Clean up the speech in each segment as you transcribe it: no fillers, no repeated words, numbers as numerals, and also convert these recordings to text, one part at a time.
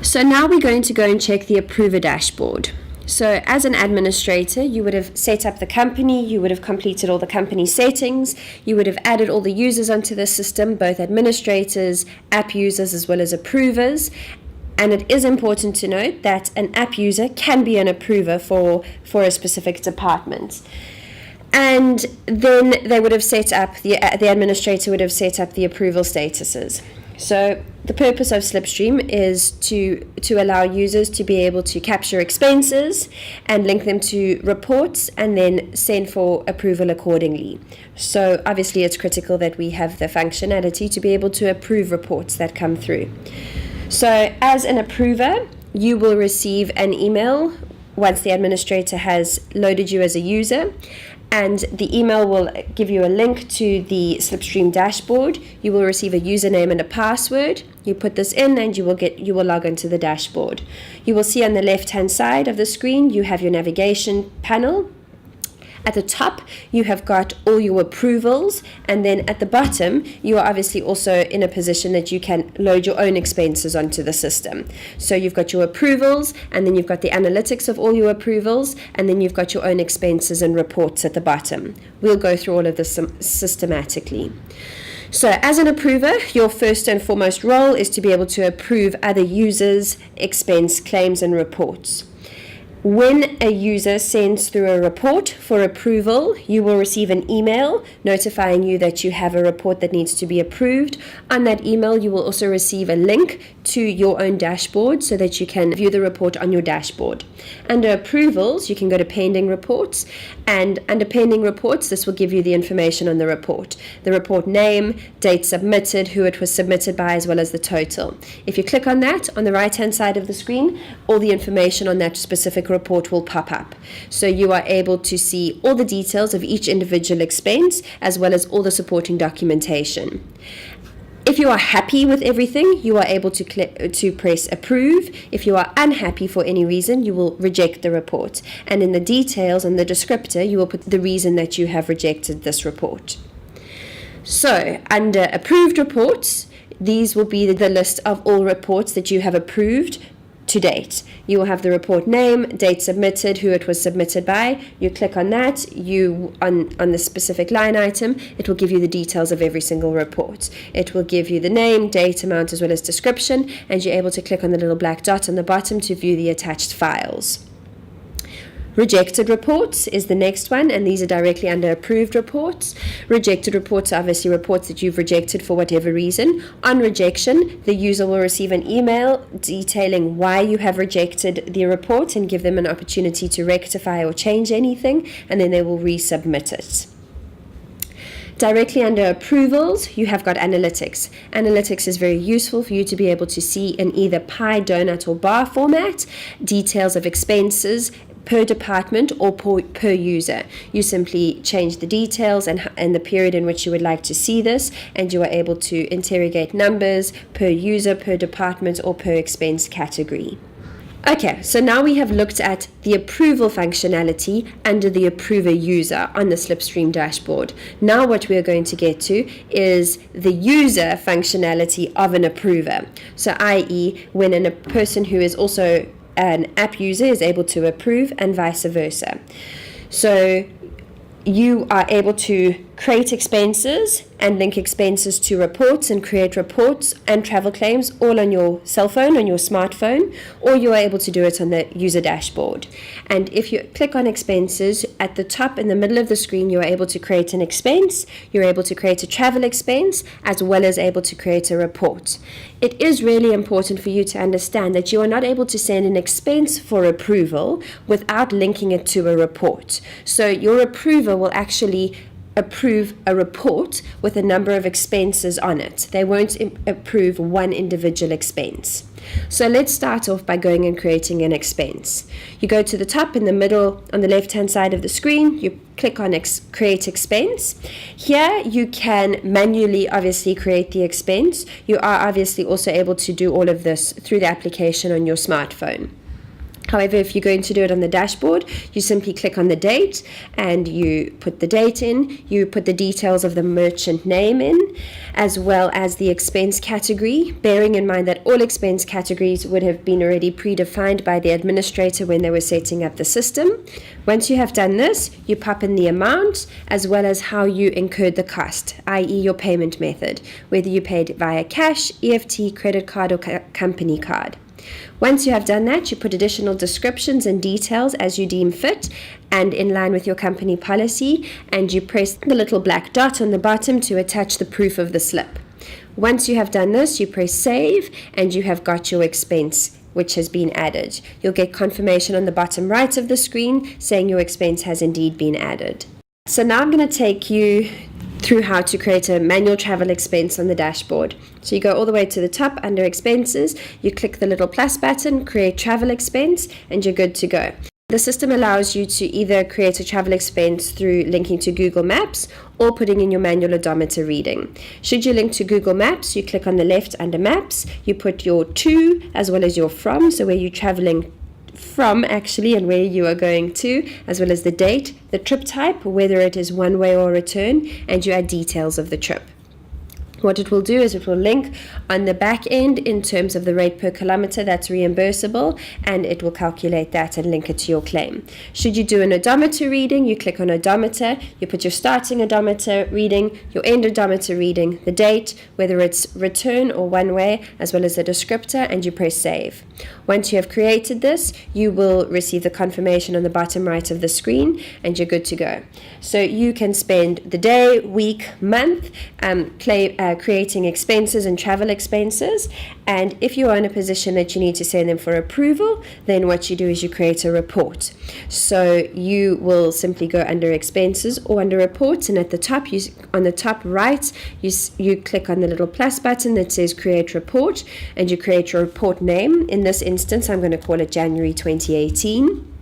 So now we're going to go and check the approver dashboard. So as an administrator, you would have set up the company, you would have completed all the company settings, you would have added all the users onto the system, both administrators, app users, as well as approvers. And it is important to note that an app user can be an approver for a specific department. And then they would have set up, the administrator would have set up the approval statuses. So the purpose of Slipztream is to allow users to be able to capture expenses and link them to reports and then send for approval accordingly. So obviously it's critical that we have the functionality to be able to approve reports that come through. So as an approver, you will receive an email once the administrator has loaded you as a user, and the email will give you a link to the Slipztream dashboard. You will receive a username and a password. You put this in and you will log into the dashboard. You will see on the left-hand side of the screen, you have your navigation panel. At the top, you have got all your approvals, and then at the bottom, you are obviously also in a position that you can load your own expenses onto the system. So you've got your approvals, and then you've got the analytics of all your approvals, and then you've got your own expenses and reports at the bottom. We'll go through all of this systematically. So as an approver, your first and foremost role is to be able to approve other users' expense claims and reports. When a user sends through a report for approval, you will receive an email notifying you that you have a report that needs to be approved. On that email, you will also receive a link to your own dashboard so that you can view the report on your dashboard. Under approvals, you can go to pending reports, and under pending reports, this will give you the information on the report name, date submitted, who it was submitted by, as well as the total. If you click on that, on the right-hand side of the screen, all the information on that specific report will pop up. So you are able to see all the details of each individual expense, as well as all the supporting documentation. If you are happy with everything, you are able to press approve. If you are unhappy for any reason, you will reject the report. And in the details and the descriptor, you will put the reason that you have rejected this report. So under approved reports, these will be the list of all reports that you have approved to date. You will have the report name, date submitted, who it was submitted by. You click on that, on the specific line item, it will give you the details of every single report. It will give you the name, date, amount, as well as description, and you're able to click on the little black dot on the bottom to view the attached files. Rejected reports is the next one, and these are directly under approved reports. Rejected reports are obviously reports that you've rejected for whatever reason. On rejection, the user will receive an email detailing why you have rejected the report and give them an opportunity to rectify or change anything, and then they will resubmit it. Directly under approvals, you have got analytics. Analytics is very useful for you to be able to see in either pie, donut, or bar format details of expenses per department or per user. You simply change the details and the period in which you would like to see this, and you are able to interrogate numbers per user, per department, or per expense category. Okay, so now we have looked at the approval functionality under the approver user on the Slipztream dashboard. Now what we are going to get to is the user functionality of an approver. So i.e. when a person who is also an app user is able to approve, and vice versa. So you are able to create expenses and link expenses to reports and create reports and travel claims all on your cell phone, on your smartphone, or you are able to do it on the user dashboard. And if you click on expenses, at the top in the middle of the screen, you are able to create an expense, you're able to create a travel expense, as well as able to create a report. It is really important for you to understand that you are not able to send an expense for approval without linking it to a report. So your approver will actually approve a report with a number of expenses on it. They won't approve one individual expense. So let's start off by going and creating an expense. You go to the top in the middle on the left hand side of the screen, you click on create expense. Here you can manually obviously create the expense. You are obviously also able to do all of this through the application on your smartphone. However, if you're going to do it on the dashboard, you simply click on the date and you put the date in, you put the details of the merchant name in, as well as the expense category, bearing in mind that all expense categories would have been already predefined by the administrator when they were setting up the system. Once you have done this, you pop in the amount as well as how you incurred the cost, i.e. your payment method, whether you paid via cash, EFT, credit card, or company card. Once you have done that, you put additional descriptions and details as you deem fit and in line with your company policy, and you press the little black dot on the bottom to attach the proof of the slip. Once you have done this, you press save and you have got your expense which has been added. You'll get confirmation on the bottom right of the screen saying your expense has indeed been added. So now I'm going to take you through how to create a manual travel expense on the dashboard. So you go all the way to the top under expenses, you click the little plus button, create travel expense, and you're good to go. The system allows you to either create a travel expense through linking to Google Maps or putting in your manual odometer reading. Should you link to Google Maps, you click on the left under Maps, you put your to as well as your from, so where you're traveling from actually and where you are going to, as well as the date, the trip type, whether it is one way or return, and you add details of the trip. What it will do is it will link on the back end in terms of the rate per kilometer that's reimbursable, and it will calculate that and link it to your claim. Should you do an odometer reading, you click on odometer, you put your starting odometer reading, your end odometer reading, the date, whether it's return or one way, as well as the descriptor, and you press save. Once you have created this, you will receive the confirmation on the bottom right of the screen, and you're good to go. So you can spend the day, week, month creating expenses and travel expenses, and if you are in a position that you need to send them for approval, then what you do is you create a report. So you will simply go under expenses or under reports, and at the top, on the top right, you click on the little plus button that says create report, and you create your report name. In this instance, I'm going to call it January 2018.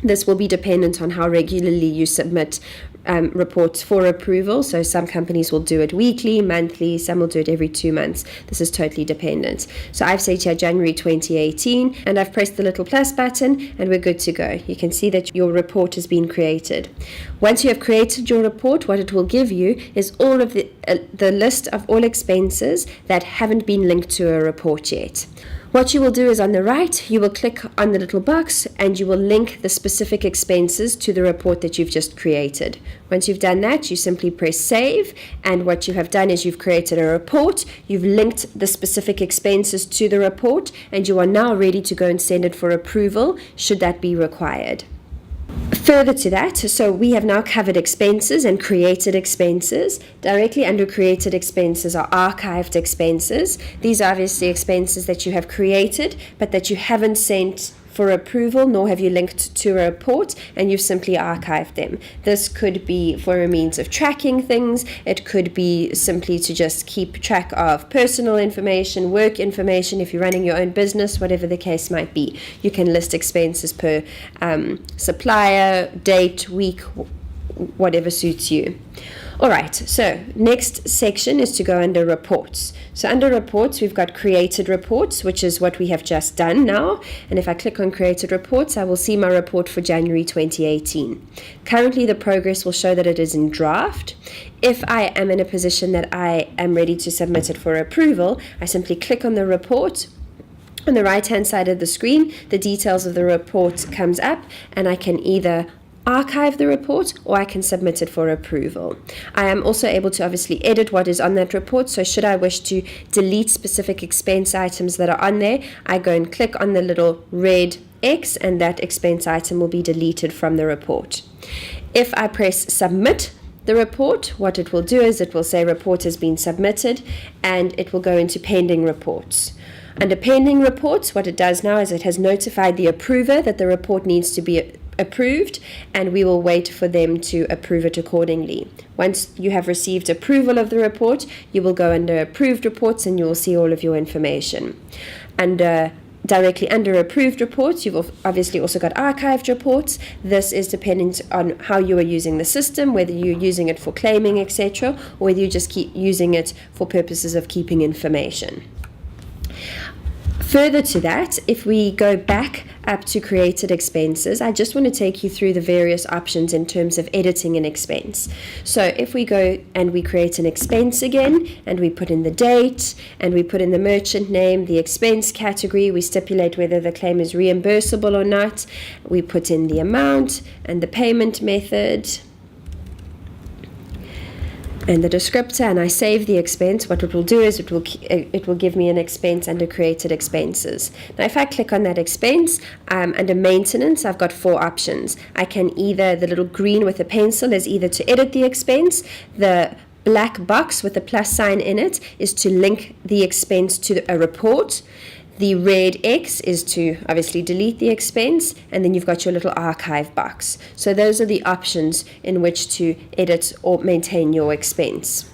This will be dependent on how regularly you submit reports for approval. So some companies will do it weekly, monthly, some will do it every 2 months. This is totally dependent. So I've said here January 2018, and I've pressed the little plus button, and we're good to go. You can see that your report has been created. Once you have created your report, what it will give you is all of the list of all expenses that haven't been linked to a report yet. What you will do is on the right, you will click on the little box and you will link the specific expenses to the report that you've just created. Once you've done that, you simply press save, and what you have done is you've created a report, you've linked the specific expenses to the report, and you are now ready to go and send it for approval should that be required. Further to that, so we have now covered expenses and created expenses. Directly under created expenses are archived expenses. These are obviously expenses that you have created but that you haven't sent for approval, nor have you linked to a report, and you've simply archived them. This could be for a means of tracking things. It could be simply to just keep track of personal information, work information, if you're running your own business, whatever the case might be. You can list expenses per supplier, date, week, whatever suits you. All right, so next section is to go under reports. So under reports, we've got created reports, which is what we have just done now. And if I click on created reports, I will see my report for January 2018. Currently, the progress will show that it is in draft. If I am in a position that I am ready to submit it for approval, I simply click on the report. On the right-hand side of the screen, the details of the report comes up, and I can either archive the report or I can submit it for approval. I am also able to obviously edit what is on that report, so should I wish to delete specific expense items that are on there, I go and click on the little red X and that expense item will be deleted from the report. If I press submit the report, what it will do is it will say report has been submitted, and it will go into pending reports. Under pending reports, what it does now is it has notified the approver that the report needs to be approved, and we will wait for them to approve it accordingly. Once you have received approval of the report, you will go under approved reports and you will see all of your information. Directly under approved reports, you've obviously also got archived reports. This is dependent on how you are using the system, whether you're using it for claiming, etc., or whether you just keep using it for purposes of keeping information. Further to that, if we go back up to created expenses, I just want to take you through the various options in terms of editing an expense. So if we go and we create an expense again, and we put in the date, and we put in the merchant name, the expense category, we stipulate whether the claim is reimbursable or not, we put in the amount and the payment method and the descriptor, and I save the expense, what it will do is it will give me an expense under created expenses. Now if I click on that expense, under maintenance, I've got 4 options. I can either, the little green with a pencil is either to edit the expense, the black box with a plus sign in it is to link the expense to a report, the red X is to obviously delete the expense, and then you've got your little archive box. So those are the options in which to edit or maintain your expense.